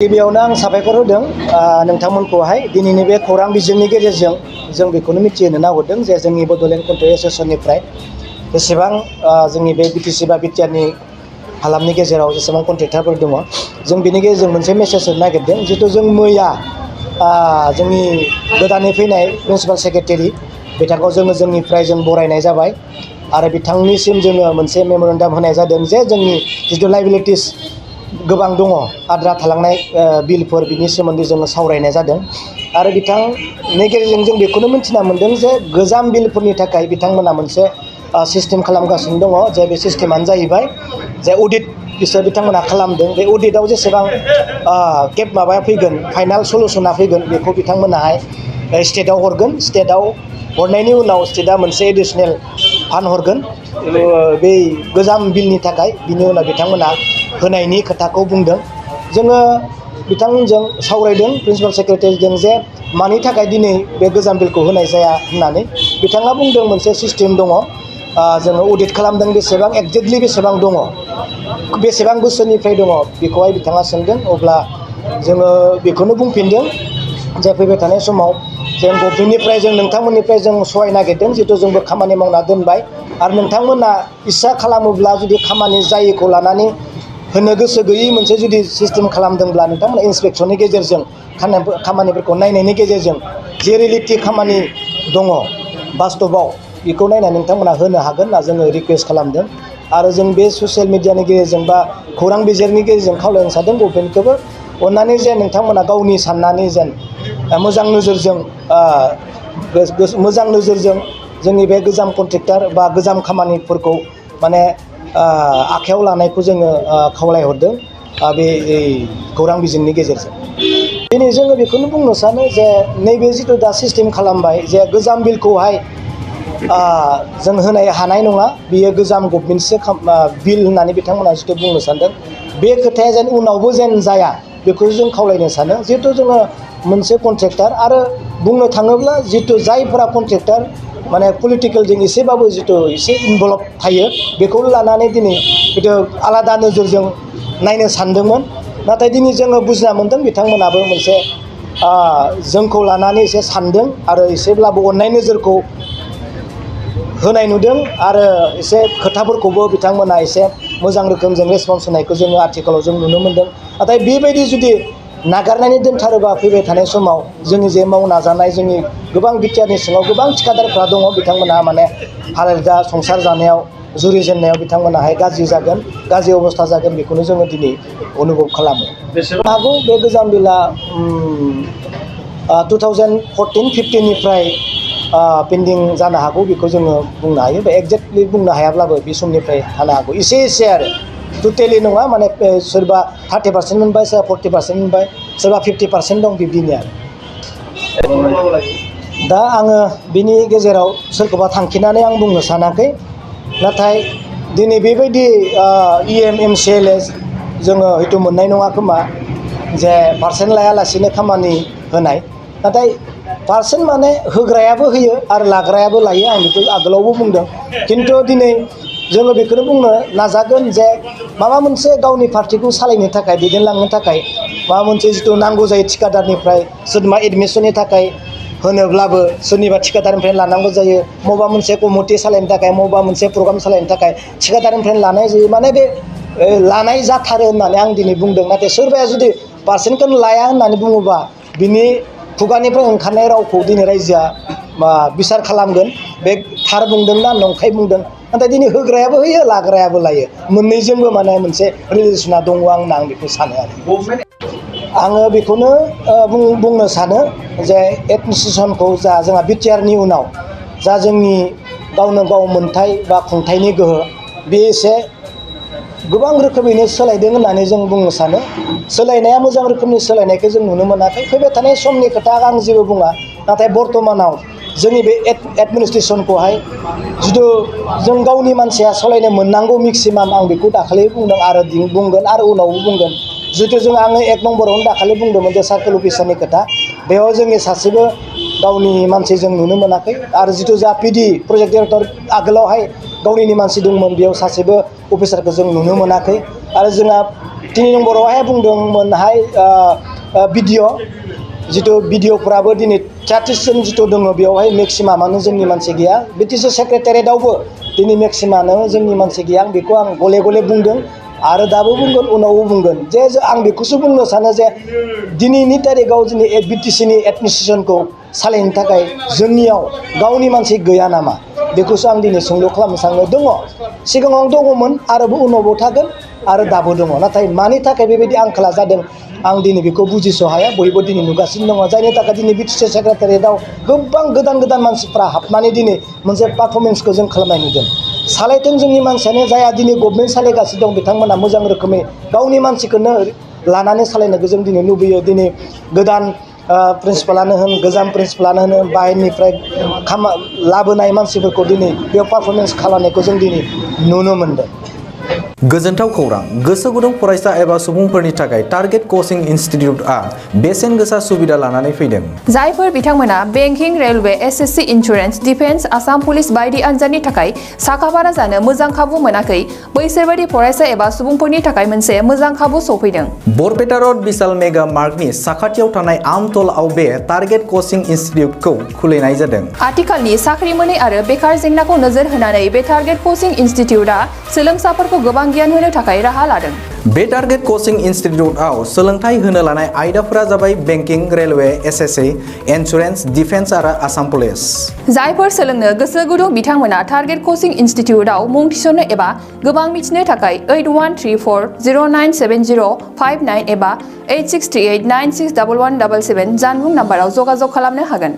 गिबियावनो आं साबायखर होदों नोंथांमोनखौहाय दिनैनि बे खौरां बिजोंनि गेजेरजों जों बेखौनो मिथिहोनो नागिरदों जे जोंनि बड'लेण्ड कन्टेस्ट एस'सियेसननिफ्राय जेसेबां जोंनि बे बिटिसि बा बिटिआरनि हालामनि गेजेराव जेसेबां कन्ट्रेक्टरफोर दङ जों बिनि गेजेरजों मोनसे मेसेज होनो नागिरदों जितु जों मैया जोंनि गोदानै फैनाय प्रिन्सिपाल सेक्रेटारि बिथांखौ जोंनिफ्राय जों बरायनाय जाबाय आरो बिथांनिसिम जोङो मोनसे मेम'रेन्डाम होनाय जादों जे जोंनि जितु लायबिलिटिस गोबां दङ आद्रा थालांनाय बिलफोर बिनि सोमोन्दै जोङो सावरायनाय जादों आरो बिथांनि गेजेरजों जों बेखौनो मिन्थिना मोन्दों जे गोजाम बिलफोरनि थाखाय बिथांमोना मोनसे सिस्टेम खालामगासिनो दङ जे बे सिस्टेमानो जाहैबाय जे अडिट बिथांमोना खालामदों बे अडिटआव जेसेबां माबाया फैगोन फाइनाल सलुसना फैगोन बेखौ बिथांमोनाहाय स्टेटआव हरगोन स्टेटआव हरनायनि उनाव स्टेटआ मोनसे एडिसनेल फान्ड हरगोन बै गोजाम बिलनि थाखाय बिनि उनाव बिथांमोना होनायनि खोथाखौ बुंदों जोङो बिथांमोनजों सावरायदों प्रिन्सिपाल सेक्रेटारिजों जे मानि थाखाय दिनै बे गोजाम बिलखौ होनाय जाया होननानै बिथाङा बुंदों मोनसे सिस्टेम दङ जोङो अडिट खालामदों बेसेबां एक्जेक्टलि बेसेबां दङ बेसेबां बोसोरनिफ्राय दङ बेखौहाय बिथाङा सोंदों अब्ला जोङो बेखौनो बुंफिनदों जे फैबाय थानाय समाव जों गभमेन्टनिफ्राय जों नोंथांमोननिफ्राय जों सहाय नागिरदों जितु जोंबो खामानि मावना दोनबाय आरो नोंथांमोना इस्सा खालामोब्ला जुदि खामानि जायैखौ लानानै होनो गोसो गैयै मोनसे जुदि सिस्टेम खालामदोंब्ला नोंथांमोना इन्सपेक्सननि गेजेरजों खामानिफोरखौ नायनायनि गेजेरजों जे रियेलिटि खामानि दङ बास्तबाव बेखौ नायनानै नोंथांमोना होनो हागोन होनना जोङो रिकुवेस्ट खालामदों आरो जों बे ससियेल मिडियानि गेजेरजों बा खौरां बिजोंनि गेजेरजों खावलायनो सानदों गभमेन्टखौबो अननानै जेन नोंथांमोना गावनि साननानै जेन मोजां नोजोरजों जोंनि बे गोजाम कन्ट्रेक्टर बा गोजाम खामानिफोरखौ माने आखायाव लानायखौ जोङो खावलायहरदों बे खौरां बिजोंनि गेजेरजों दिनै जोङो बेखौनो बुंनो सानो जे नैबे जिथु दा सिस्टेम खालामबाय जे गोजाम बिलखौहाय जों होनो हानाय नङा बियो गोजाम गभमेन्टसो बिल होननानै बिथांमोना जिथु बुंनो सानदों बे खोथाया जेन उनावबो जेन जाया बेखौ जों खावलायनो सानो जिहेथु जोङो मोनसे कन्ट्रेक्टर आरो बुंनो थाङोब्ला जितु जायफोरा कन्ट्रेक्टर माने पलिटिकेलजों एसेबाबो जितु एसे इनभल्भ थायो बेखौ लानानै दिनै जितु आलादा नोजोरजों नायनो सानदोंमोन नाथाय दिनै जोङो बुजिना मोन्दों बिथांमोनाबो मोनसे जोंखौ लानानै एसे सानदों आरो एसेब्लाबो अननाय नोजोरखौ होनाय नुदों आरो एसे खोथाफोरखौबो बिथांमोना एसे मोजां रोखोमजों रेसपन्स होनायखौ जोङो आथिखालाव जों नुनो मोन्दों नाथाय बेबायदि जुदि नागारनानै दोनथारोबा फैबाय थानाय समाव जोंनि जे मावना जानाय जोंनि गोबां बिटिआरनि सिङाव गोबां थिखादारफ्रा दङ बिथांमोनहा माने हालोदा संसार जानायाव जुरिजेननायाव बिथांमोनाहाय गाज्रि अबस्था जागोन बेखौनो जोङो दिनै अनुभब खालामो हागौ बे गोजाम बिला 2014-15निफ्राय पेन्डिं जानो हागौ बेखौ जोङो बुंनो हायो बा एक्जेक्टलि बुंनो हायाब्लाबो बे समनिफ्राय थानो हागौ एसे आरो टटेलि नङा माने सोरबा 30% मोनबाय सोरबा 40% मोनबाय सोरबा 50% दं बिब्दिनो आरो दा आङो बिनि गेजेराव सोरखौबा थांखिनानै आं बुंनो सानाखै नाथाय दिनै बेबायदि EMCLS जोङो हयथ' मोननाय नङा खोमा जे पार्सेन्ट लायालासेनो खामानि होनाय नाथाय पार्सेन्ट माने होग्रायाबो होयो आरो लाग्रायाबो लायो आं बेखौ आगोलावबो बुंदों खिन्थु दिनै जोङो बेखौनो बुंनो नाजागोन जे माबा मोनसे गावनि पार्टिखौ सालायनो थाखाय दैदेनलांनो थाखाय माबा मोनसे जिथु नांगौ जायो थिकादारनिफ्राय सोरबा एडमिसननि थाखाय होनोब्लाबो सोरनिबा थिकादारनिफ्राय लानांगौ जायो बबेबा मोनसे कमिटि सालायनो थाखाय बबेबा मोनसे प्रग्राम सालायनो थाखाय थिकादारनिफ्राय लानाय जायो माने बे लानाय जाथारो होननानै आं दिनै बुंदों नाथाय सोरबाया जुदि पार्सेन्टखौनो लाया होननानै बुङोबा बिनि खुगानिफ्राय ओंखारनाय रावखौ दिनै रायजोआ बिसार खालामगोन बे थार बुंदोंना नंखाय बुंदों नाथाय दिनै होग्रायाबो होयो लाग्रायाबो लायो मोननैजोंबो माने मोनसे रिलेसना दङ आं बेखौ सानो आरो आङो बेखौनो बुंनो सानो जे एडमिनिस्ट्रेसनखौ जोंहा बिटिआरनि उनाव जा जोंनि गावनो गाव मोनथाय बा खुंथायनि गोहो बे एसे गोबां रोखोमैनो सोलायदों होननानै जों बुंनो सानो सोलायनाया मोजां रोखोमनि सोलायनायखौ जों नुनो मोनाखै फैबाय थानाय समनि खोथा आं जेबो बुङा नाथाय बर्तमानाव जोंनि बे एडमिनिस्ट्रेसनखौहाय जिथु जों गावनि मानसिया सालायनो मोननांगौ मेक्सिमाम आं बेखौ दाखालि बुंदों आरो बुंगोन आरो उनावबो बुंगोन जितु आङो 1 नम्बरावनो दाखालि बुंदोंमोन जे सार्कोल अफिसारनि खोथा बेयाव जोंनि सासेबो गावनि मानसि जों नुनो मोनाखै आरो जितु जा PD प्रजेक्ट डाइरेक्टर आगोलावहाय गावनिनो मानसि दंमोन बेयाव सासेबो अफिसारखौ जों नुनो मोनाखै आरो जोंहा 3 नम्बरावहाय बुंदोंमोनहाय भिडिअ जिथु भिडिअफोराबो दिनै 33 जन जिथु दङ बेयावहाय मेक्सिमामानो जोंनि मानसि गैया बिटिसि सेक्रेटारियेटआवबो दिनै मेक्सिमानो जोंनि मानसि गैया आं बेखौ आं गले गले बुंदों आरो दाबो बुंगोन उनावबो बुंगोन जे आं बेखौसो बुंनो सानो जे दिनैनि तारिखाव जोंनि बिटिसिनि एडमिनिस्ट्रेसनखौ सालायनो थाखाय जोंनियाव गावनि मानसि गैया नामा बेखौसो आं दिनै सोंलु खालामनो सानो दङ सिगाङाव दङमोन आरोबो उनावबो थागोन आरो दाबो दङ नाथाय मानि थाखाय बेबायदि आंखाला जादों आं दिनै बेखौ बुजिस' हाया बयबो दिनै नुगासिनो दङ जायनि थाखाय दिनै बिटिसि सेक्रेटारियेटआव गोबां गोदान मानसिफ्रा हाबनानै दिनै मोनसे पारफरमेन्सखौ जों खालामनाय नुदों सालायथों जोंनि मानसियानो जाया दिनै गभर्नमेन्ट सालायगासिनो दं बिथांमोना मोजां रोखोमै गावनि मानसिखौनो लानानै सालायनायखौ जों दिनै लुबैयो दिनै गोदान प्रिन्सिपालानो होन गोजाम प्रिन्सिपालानो होन बाहेरनिफ्राय लाबोनाय मानसिफोरखौ दिनै बेयाव पारफरमेन्स खालामनायखौ जों दिनै नुनो मोनदों। गोजोनथाव खौरां गोसो गुदुं फरायसा एबा सुबुंफोरनि थाखाय टारगेट कचिं इनस्टिट्यूटआ बेसेन गोसा सुबिदा लानानै फैदों। जायफोर बिथांमोना banking railway SSC insurance defence Assam police बायदि आनजादनि थाखाय साखाफारा जानो मोजां खाबु मोनाखै बैसोरबायदि फरायसा एबा सुबुंफोरनि थाखाय मोनसे मोजां खाबु सौफैदों। बरपेटा रड बिशाल मेगा मार्टनि साखाथियाव थानाय आमतलाव बे टारगेट कचिं इनस्टिट्यूटखौ खुलिनाय जादों। आथिखालनि साख्रि मोनै आरो बेकार जेंनाखौ नोजोर होनानै बे टारगेट कचिं इनस्टिट्यूटआ सोलोंसाफोरखौ गोबां गियान होनो थाखाय राहा लादों। बे टारगेट कचिं इनस्टिट्यूटआव सोलोंथाइ होनो लानाय आयदाफोरा जाबाय banking railway SSC insurance defence आरो आसाम पुलिस। जायफोर सोलोंनो गोसो गुदुं बिथांमोना टारगेट कचिं इनस्टिट्यूटआव मुं थिसननो एबा गोबां मिथिनो थाखाय 8134097059 एबा 8638961177 जानबुं नाम्बाराव जगाजग खालामनो हागोन।